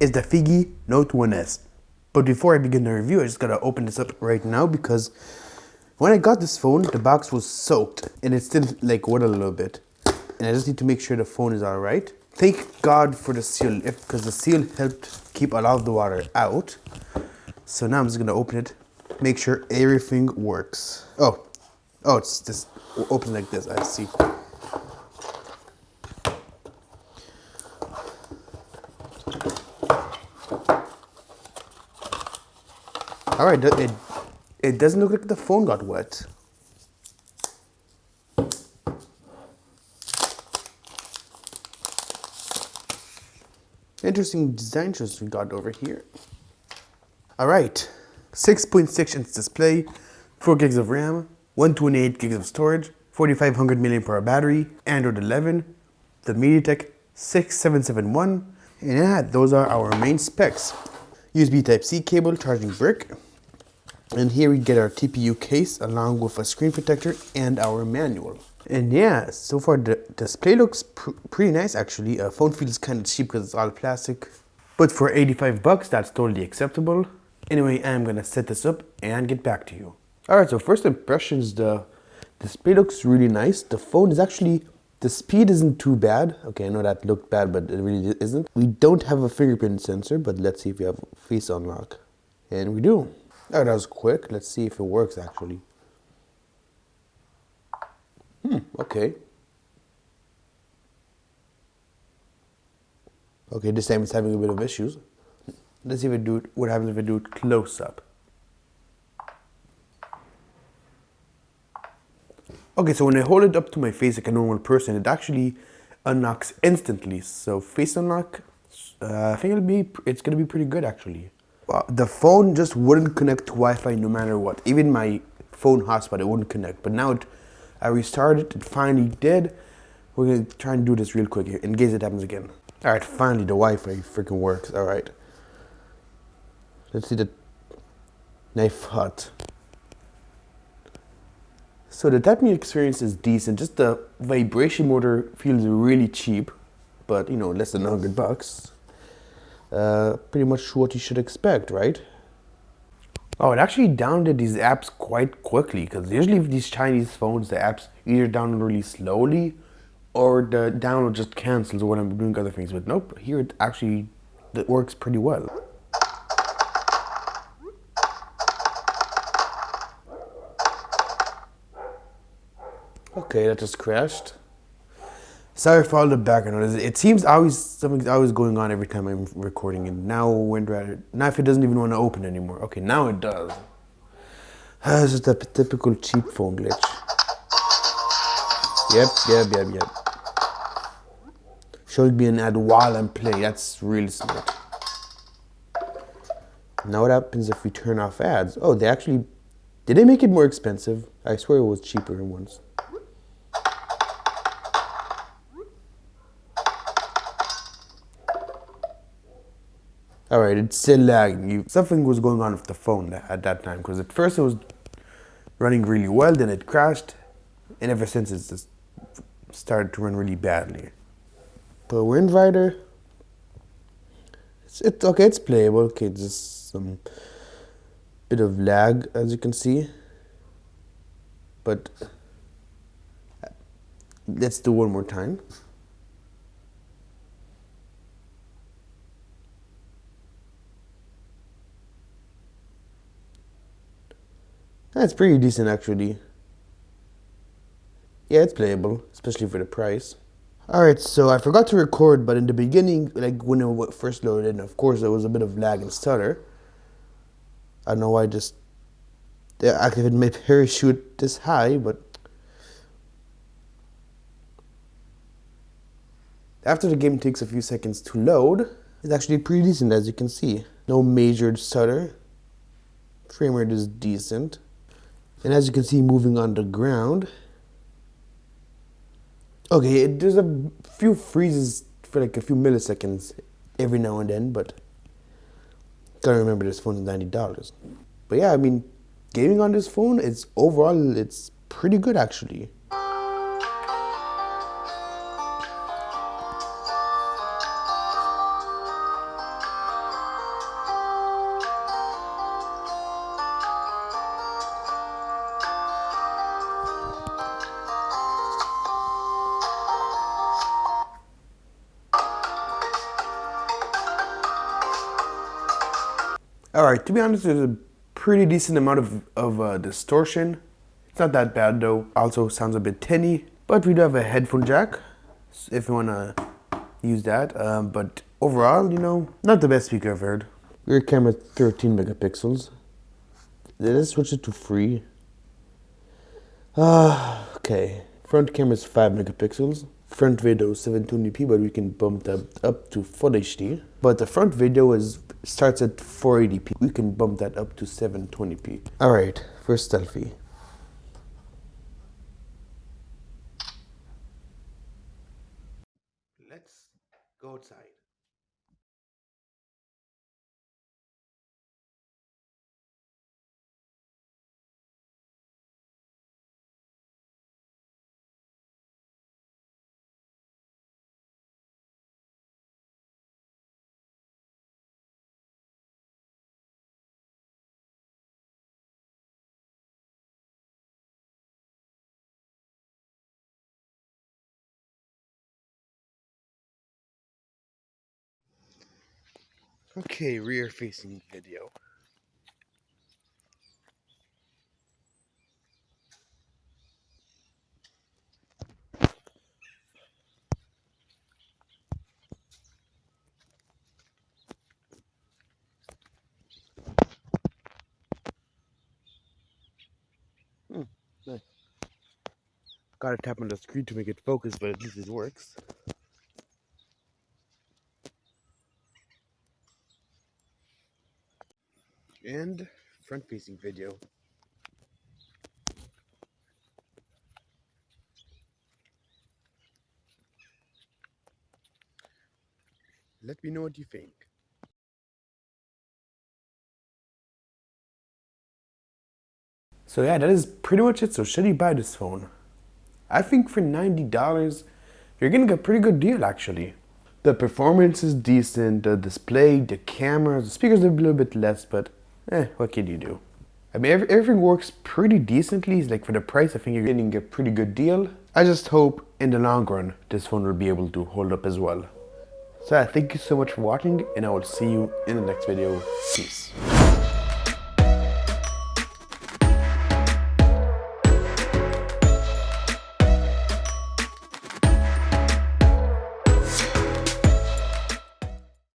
is the FiGi Note 1S. But before I begin the review, I just gotta open this up right now because when I got this phone, the box was soaked and it's still like wet a little bit. And I just need to make sure the phone is alright. Thank God for the seal, because the seal helped keep a lot of the water out. So now I'm just gonna open it, make sure everything works. Oh, it's just open like this, I see. Alright, it doesn't look like the phone got wet. Interesting design choice we got over here. Alright, 6.6-inch display, 4 gigs of RAM, 128 gigs of storage, 4500 mAh battery, Android 11, the MediaTek 6771, and yeah, those are our main specs. USB Type-C cable, charging brick, and here we get our TPU case along with a screen protector and our manual. And yeah, so far the display looks pretty nice actually. Phone feels kind of cheap because it's all plastic, but for 85 bucks, that's totally acceptable. Anyway, I'm gonna set this up and get back to you. Alright, so first impressions, the display looks really nice. The phone is actually, the speed isn't too bad. Okay, I know that looked bad, but it really isn't. We don't have a fingerprint sensor, but let's see if we have face unlock. And we do. Oh, that was quick. Let's see if it works actually. Okay. Okay, this time it's having a bit of issues. Let's see if it what happens if I do it close up. Okay, so when I hold it up to my face like a normal person, it actually unlocks instantly. So face unlock, I think it's gonna be pretty good actually. The phone just wouldn't connect to Wi-Fi no matter what. Even my phone hotspot, it wouldn't connect. But now I restarted, it finally did. We're gonna try and do this real quick here in case it happens again. Alright, finally the Wi-Fi freaking works. Alright. Let's see the knife hot. So the tapping experience is decent. Just the vibration motor feels really cheap, but you know, less than 100 bucks. Pretty much what you should expect, right? Oh, it actually downloaded these apps quite quickly, because usually with these Chinese phones, the apps either download really slowly or the download just cancels when I'm doing other things. But nope, here it works pretty well. Okay, that just crashed. Sorry for all the background noise. It seems something's always going on every time I'm recording, and now if it doesn't even want to open anymore. Okay, now it does. It's just a typical cheap phone glitch. Yep. Showed me an ad while I'm playing. That's really smart. Now what happens if we turn off ads? Oh, did they make it more expensive? I swear it was cheaper once. Alright, it's still lagging. Something was going on with the phone at that time, because at first it was running really well, then it crashed, and ever since it's just started to run really badly. But we're in Rider. It's okay, it's playable. Okay, just some bit of lag, as you can see. But let's do one more time. That's pretty decent actually. Yeah, it's playable, especially for the price. Alright, so I forgot to record, but in the beginning, like when it first loaded in, of course there was a bit of lag and stutter. I don't know why they activated my parachute this high, but after the game takes a few seconds to load, it's actually pretty decent, as you can see. No major stutter. Frame rate is decent. And as you can see, moving on the ground. Okay, there's a few freezes for like a few milliseconds every now and then, but gotta remember this phone is $90. But yeah, I mean, gaming on this phone, it's pretty good actually. Alright, to be honest, there's a pretty decent amount of distortion. It's not that bad though. Also sounds a bit tinny, but we do have a headphone jack if you want to use that. But overall, you know, not the best speaker I've heard. Rear camera 13 megapixels. Let's switch it to free. Okay. Front camera is 5 megapixels. Front video 720p, but we can bump that up to Full HD. But the front video starts at 480p. We can bump that up to 720p. Alright, first selfie. Let's go outside. Okay, rear facing video. Nice. Gotta tap on the screen to make it focus, but at least it works. And front facing video. Let me know what you think. So yeah, that is pretty much it. So should you buy this phone? I think for $90, you're getting a pretty good deal actually. The performance is decent, the display, the camera, the speakers are a little bit less, but what can you do? I mean, everything works pretty decently. Like for the price, I think you're getting a pretty good deal. I just hope in the long run, this phone will be able to hold up as well. So yeah, thank you so much for watching, and I will see you in the next video. Peace.